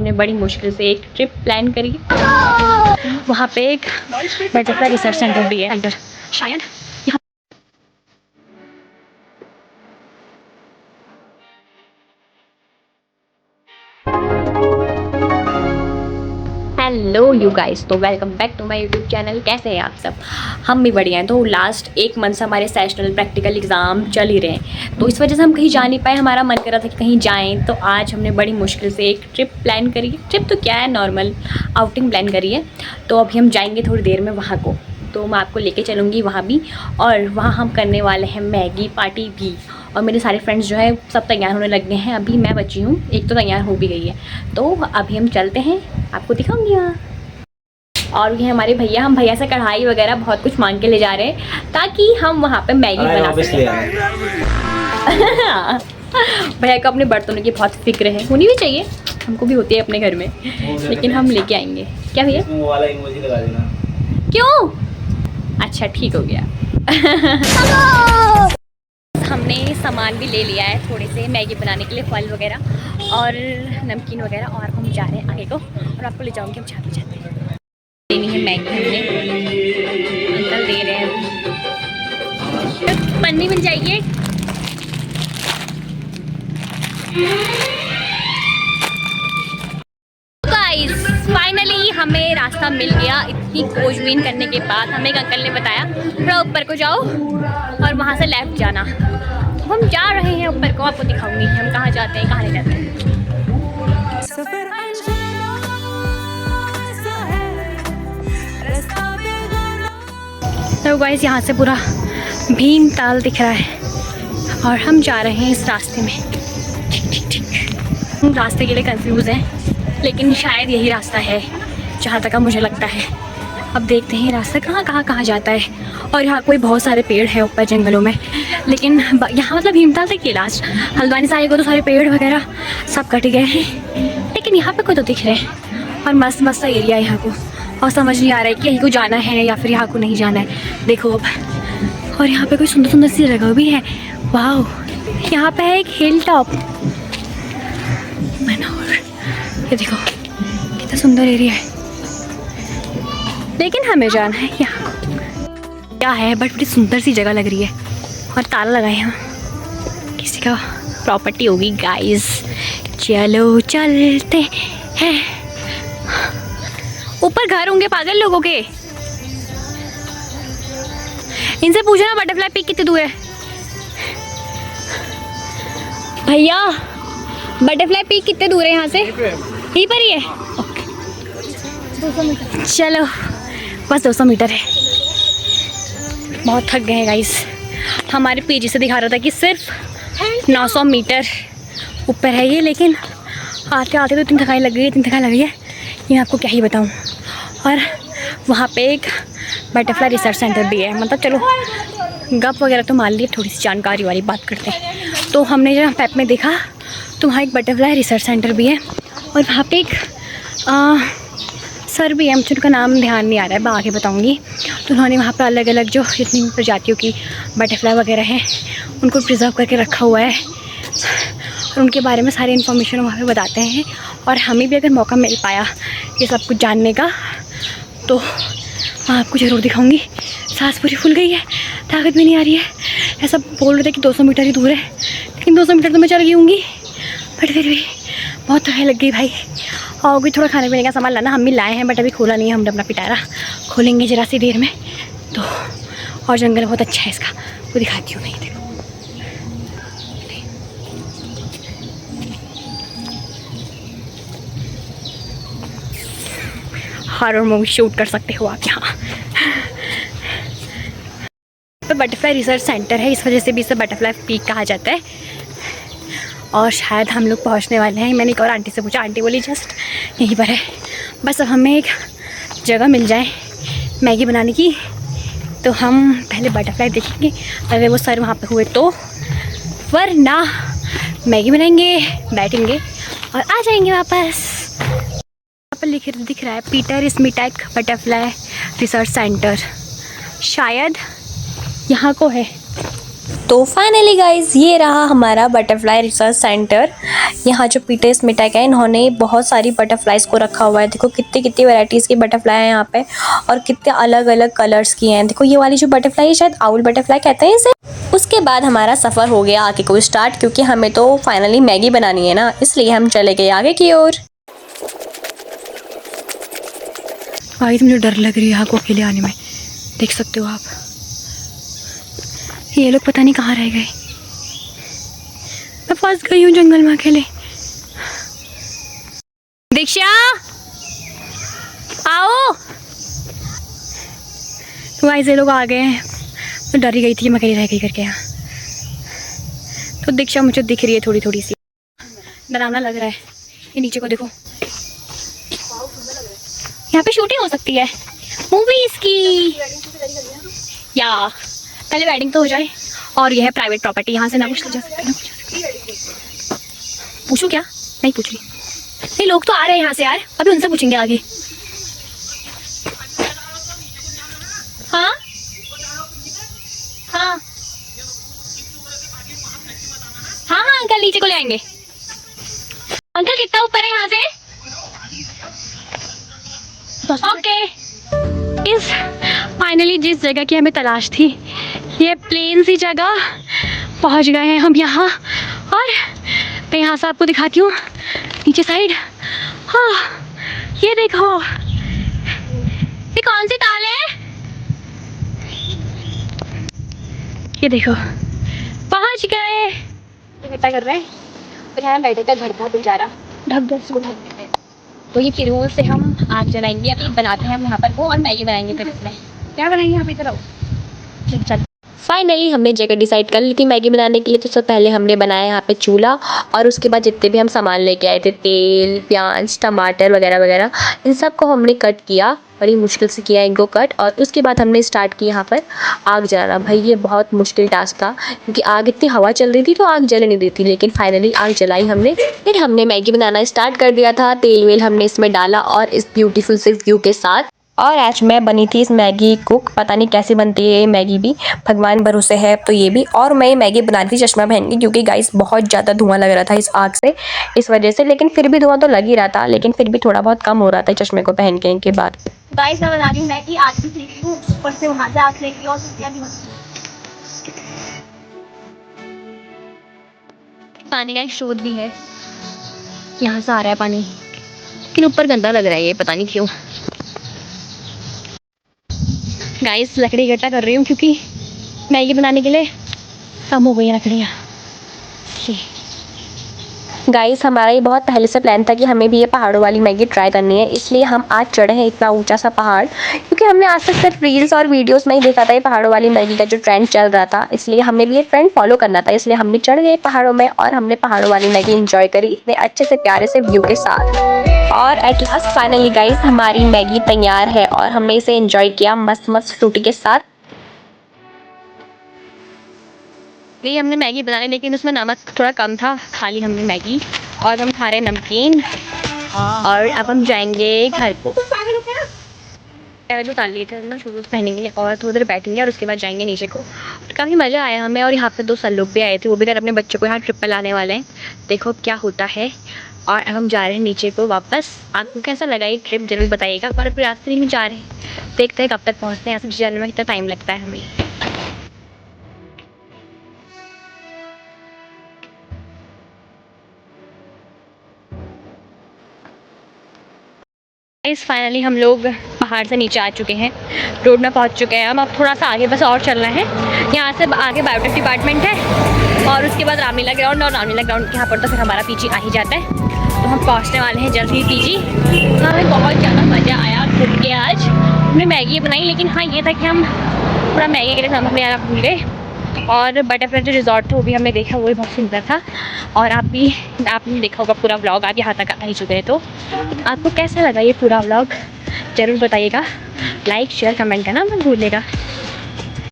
हमने बड़ी मुश्किल से एक ट्रिप प्लान करी। वहाँ पे एक बटरफ्लाई रिसर्च सेंटर भी है शायद। हेलो यू गाइस, तो welcome back to my YouTube channel. कैसे हैं आप सब? हम भी बढ़िया हैं। तो लास्ट एक मंथ से हमारे सेशनल प्रैक्टिकल एग्ज़ाम चल ही रहे हैं, तो इस वजह से हम कहीं जा नहीं पाए। हमारा मन कर रहा था कि कहीं जाएं, तो आज हमने बड़ी मुश्किल से एक ट्रिप प्लान करी। ट्रिप तो क्या है, नॉर्मल आउटिंग प्लान करी है। तो अभी हम जाएंगे थोड़ी देर में वहाँ को, तो मैं आपको लेके चलूँगी वहाँ भी। और वहाँ हम करने वाले हैं मैगी पार्टी भी। और मेरे सारे फ्रेंड्स जो है सब तैयार होने लग गए हैं। अभी मैं बची हूँ, एक तो तैयार हो भी गई है। तो अभी हम चलते हैं, आपको दिखाऊंगी वहाँ। और ये हमारे भैया, हम भैया से कढ़ाई वगैरह बहुत कुछ मांग के ले जा रहे हैं ताकि हम वहाँ पे मैगी बना सकें। भैया को अपने बर्तनों की बहुत फिक्र है, होनी भी चाहिए, हमको भी होती है अपने घर में, लेकिन हम लेके आएंगे। क्या भैया? वाला इमोजी लगा देना। क्यों? अच्छा ठीक हो गया। हमने सामान भी ले लिया है थोड़े से मैगी बनाने के लिए, फल वगैरह और नमकीन वगैरह। और हम जा रहे हैं आगे को, और आपको ले जाऊंगी हम जहाँ पे जाते हैं। लेनी है मैगी हमने, अंकल दे रहे हैं। तो पन्नी मिल जाएगी। गाइस फाइनली हमें रास्ता मिल गया। इतनी खोजबीन करने के बाद हमें एक अंकल ने बताया थोड़ा ऊपर को जाओ और वहाँ से लेफ्ट जाना। हम जा रहे हैं ऊपर को, आपको दिखाऊंगी हम कहाँ जाते हैं, कहाँ नहीं जाते हैं। तो गाइस यहाँ से पूरा भीमताल दिख रहा है और हम जा रहे हैं इस रास्ते में। हम रास्ते के लिए कंफ्यूज हैं, लेकिन शायद यही रास्ता है जहाँ तक मुझे लगता है। अब देखते हैं रास्ता कहाँ जाता है। और यहाँ कोई बहुत सारे पेड़ हैं ऊपर जंगलों में, लेकिन यहाँ मतलब भीमताल तक के लास्ट हल्द्वानी से आए को तो सारे पेड़ वगैरह सब कट गए हैं, लेकिन यहाँ पे कोई तो दिख रहे हैं। और मस्त मस्त एरिया है यहाँ को, और समझ नहीं आ रहा है कि यहीं को जाना है या फिर यहाँ को नहीं जाना है। देखो अब, और यहाँ पे कोई सुंदर सुंदर सी जगह भी है। वाह, यहाँ पे है एक हिल टॉप, ये देखो कितना सुंदर एरिया है, लेकिन हमें जाना है यहाँ को। क्या है, बट बड़ी सुंदर सी जगह लग रही है, और ताला लगा है यहाँ, किसी का प्रॉपर्टी होगी गाइस। चलो चलते हैं। ऊपर घर होंगे पागल लोगों के, इनसे पूछना बटरफ्लाई पीक कितनी दूर है। भैया बटरफ्लाई पीक कितने दूर है यहाँ से? यहीं पर ही है। चलो बस 200 मीटर है। बहुत थक गए हैं गाइस। हमारे पीजी से दिखा रहा था कि सिर्फ 900 मीटर ऊपर है ये, लेकिन आते आते तो इतनी थकाई लग गई है, ये आपको क्या ही बताऊं। और वहाँ पे एक बटरफ्लाई रिसर्च सेंटर भी है। मतलब चलो गप वगैरह तो मान लिए, थोड़ी सी जानकारी वाली बात करते हैं। तो हमने जब मैप में देखा तो वहाँ एक बटरफ्लाई रिसर्च सेंटर भी है, और वहाँ पे एक सर भी है, मुझे उनका नाम ध्यान नहीं आ रहा है, मैं आगे बताऊँगी। तो उन्होंने वहाँ पर अलग अलग जो जितनी प्रजातियों की बटरफ्लाई वगैरह हैं उनको प्रिजर्व करके रखा हुआ है, और उनके बारे में सारी इन्फॉर्मेशन वहाँ पे बताते हैं। और हमें भी अगर मौका मिल पाया ये सब कुछ जानने का तो मैं आपको ज़रूर दिखाऊंगी। सांस पूरी फूल गई है, ताकत भी नहीं आ रही है। ऐसा बोल रहे थे कि 200 मीटर ही दूर है, लेकिन 200 मीटर तो मैं चल गई होंगी, बट फिर भी बहुत थकाई लग गई भाई। और भी थोड़ा खाने पीने का सामान लाना हम भी लाए हैं, बट अभी खोला नहीं है। हमने अपना पिटारा खोलेंगे ज़रा सी देर में तो। और जंगल बहुत अच्छा है इसका, वो दिखाती हूँ मैं। देखो हॉरर मूवी शूट कर सकते हो आप यहाँ। तो बटरफ्लाई रिसर्च सेंटर है, इस वजह से भी इसे बटरफ्लाई पीक कहा जाता है। और शायद हम लोग पहुँचने वाले हैं। मैंने एक और आंटी से पूछा, आंटी बोली जस्ट यहीं पर है। बस अब हमें एक जगह मिल जाए मैगी बनाने की, तो हम पहले बटरफ्लाई देखेंगे, अगर वो सर वहाँ पे हुए तो, वरना मैगी बनाएंगे, बैठेंगे और आ जाएंगे वापस। पर दिख रहा है पीटर स्मिटेक बटरफ्लाई रिसर्च सेंटर, शायद यहाँ को है। तो फाइनली गाइज ये रहा हमारा बटरफ्लाई रिसर्च सेंटर। यहाँ जो पीटर स्मिटेक है इन्होंने बहुत सारी बटरफ्लाइज को रखा हुआ है। देखो कितनी कितनी वैरायटीज़ की बटरफ्लाई है यहाँ पे और कितने अलग अलग कलर्स की हैं। देखो ये वाली जो बटरफ्लाई है शायद आउल बटरफ्लाई कहते हैं इसे। उसके बाद हमारा सफ़र हो गया आगे को स्टार्ट, क्योंकि हमें तो फाइनली मैगी बनानी है ना, इसलिए हम चले गए आगे की ओर। भाई मुझे डर लग रही है यहाँ को अकेले आने में। देख सकते हो आप, ये लोग पता नहीं कहाँ रह गए। मैं फंस गई हूँ जंगल में अकेले। दीक्षा आओ। तो भाई ये लोग आ गए हैं। मैं डर ही गई थी कि मैं अकेली रह गई करके यहाँ। तो दीक्षा मुझे दिख रही है थोड़ी थोड़ी सी, डरावना लग रहा है। ये नीचे को देखो, यहाँ पे शूटिंग हो सकती है मूवीज की। या पहले वेडिंग तो हो जाए। और यह है प्राइवेट प्रॉपर्टी, यहाँ से ना कुछ जा सकते ना कुछ। पूछूं क्या? नहीं पूछ रही। नहीं लोग तो आ रहे हैं यहाँ से यार, अभी उनसे पूछेंगे आगे। हाँ हाँ हाँ हाँ अंकल नीचे को ले आएंगे। अंकल कितना ऊपर है यहाँ से? ओके। इस फाइनली जिस जगह की हमें तलाश थी, ये प्लेन सी जगह पहुंच गए हैं हम यहाँ। और मैं यहाँ से आपको दिखाती हूँ नीचे साइड। हाँ ये देखो, ये कौन सी ताल है? ये देखो पहुंच गए। इकट्ठा कर रहे हैं और यहाँ बैठे का घर बहुत जा रहा ढक दे इसको ढक देते हैं। तो ये फिर से हम आग जलाएंगे, अभी बनाते हैं हम यहाँ पर वो और मैगी बनाएंगे। फिर इसमें क्या बनाएंगे यहाँ पे? चलो चल। फाइनली हमने जगह डिसाइड कर ली थी मैगी बनाने के लिए। तो सबसे पहले हमने बनाया यहाँ पे चूल्हा, और उसके बाद जितने भी हम सामान लेके आए थे, तेल, प्याज, टमाटर वगैरह वगैरह, इन सब को हमने कट किया। बड़ी मुश्किल से किया इनको कट। और उसके बाद हमने स्टार्ट की यहाँ पर आग जलाना। भाई ये बहुत मुश्किल टास्क था, क्योंकि आग इतनी हवा चल रही थी तो आग जल नहीं रही थी, लेकिन फाइनली आग जलाई हमने। फिर हमने मैगी बनाना स्टार्ट कर दिया था। तेल वेल हमने इसमें डाला और इस ब्यूटीफुल से व्यू के साथ। और आज मैं बनी थी इस मैगी कुक। पता नहीं कैसी बनती है ये मैगी भी, भगवान भरोसे है तो ये भी। और मैं ये मैगी बना रही थी चश्मा पहन के, क्योंकि गाइस बहुत ज़्यादा धुआं लग रहा था इस आग से, इस वजह से। लेकिन फिर भी धुआं तो लग ही रहा था, लेकिन फिर भी थोड़ा बहुत कम हो रहा था चश्मे को पहन के बाद। गाइस मैं बना रही हूँ मैगी, आग भी सेक लूँ, ऊपर से वहाँ से आग सेक ली और सब्जियाँ भी। पानी का एक स्रोत भी है, यहाँ से आ रहा है पानी, लेकिन ऊपर गंदा लग रहा है ये, पता नहीं क्यों। गाइस लकड़ी इकट्ठा कर रही हूँ क्योंकि मैगी बनाने के लिए कम हो गई है लकड़ियाँ। गाइस हमारा ये बहुत पहले से प्लान था कि हमें भी ये पहाड़ों वाली मैगी ट्राई करनी है, इसलिए हम आज चढ़े हैं इतना ऊंचा सा पहाड़। क्योंकि हमने आज तक सिर्फ रील्स और वीडियोस में ही देखा था ये पहाड़ों वाली मैगी का जो ट्रेंड चल रहा था, इसलिए हमें भी ये ट्रेंड फॉलो करना था। इसलिए हमने चढ़ गए पहाड़ों में और हमने पहाड़ों वाली मैगी इंजॉय करी इतने अच्छे से प्यारे से व्यू के साथ। और एट लास्ट फाइनली गाइस हमारी मैगी तैयार है और हमने इसे इंजॉय किया मस्त मस्त फ्रूटी के साथ। नहीं हमने मैगी बनाई, लेकिन उसमें नमक थोड़ा कम था, खाली हमने मैगी। और हम खा रहे नमकीन। और अब हम जाएंगे घर को। जो उतार लिए थे ना शूज़ पहनेंगे और थोड़ी देर बैठेंगे और उसके बाद जाएंगे नीचे को। काफ़ी मज़ा आया हमें। और यहाँ पे 2 सर लोग भी आए थे, वो भी कर अपने बच्चों को यहाँ ट्रिप पर लाने वाले हैं। देखो क्या होता है। और अब हम जा रहे हैं नीचे को वापस। आपको कैसा लगा ये ट्रिप जरूर बताइएगा। और फिर रास्ते में जा रहे हैं, देखते हैं कब तक पहुँचते हैं। यहाँ से जाने में कितना टाइम लगता है हमें। इस फाइनली हम लोग पहाड़ से नीचे आ चुके हैं, रोड में पहुंच चुके हैं। हम अब थोड़ा सा आगे बस और चलना है। यहाँ से आगे बायोटेक डिपार्टमेंट है और उसके बाद रामलीला ग्राउंड, और रामलीला ग्राउंड के यहाँ पर तो फिर हमारा पीजी आ ही जाता है। तो हम पहुँचने वाले हैं जल्द ही पीजी। हमें बहुत ज़्यादा मज़ा आया घूम के। आज हमने मैगी बनाई, लेकिन हाँ ये था कि हम थोड़ा मैगी के लिए नमक ले आना भूल गए। और बटरफ्लाई जो रिजॉर्ट था वो भी हमने देखा, वो भी बहुत सुंदर था। और आपने देखा होगा पूरा व्लॉग, आप यहाँ तक आ ही चुके हैं। तो आपको कैसा लगा ये पूरा व्लॉग ज़रूर बताइएगा। लाइक शेयर कमेंट करना मत भूलिएगा।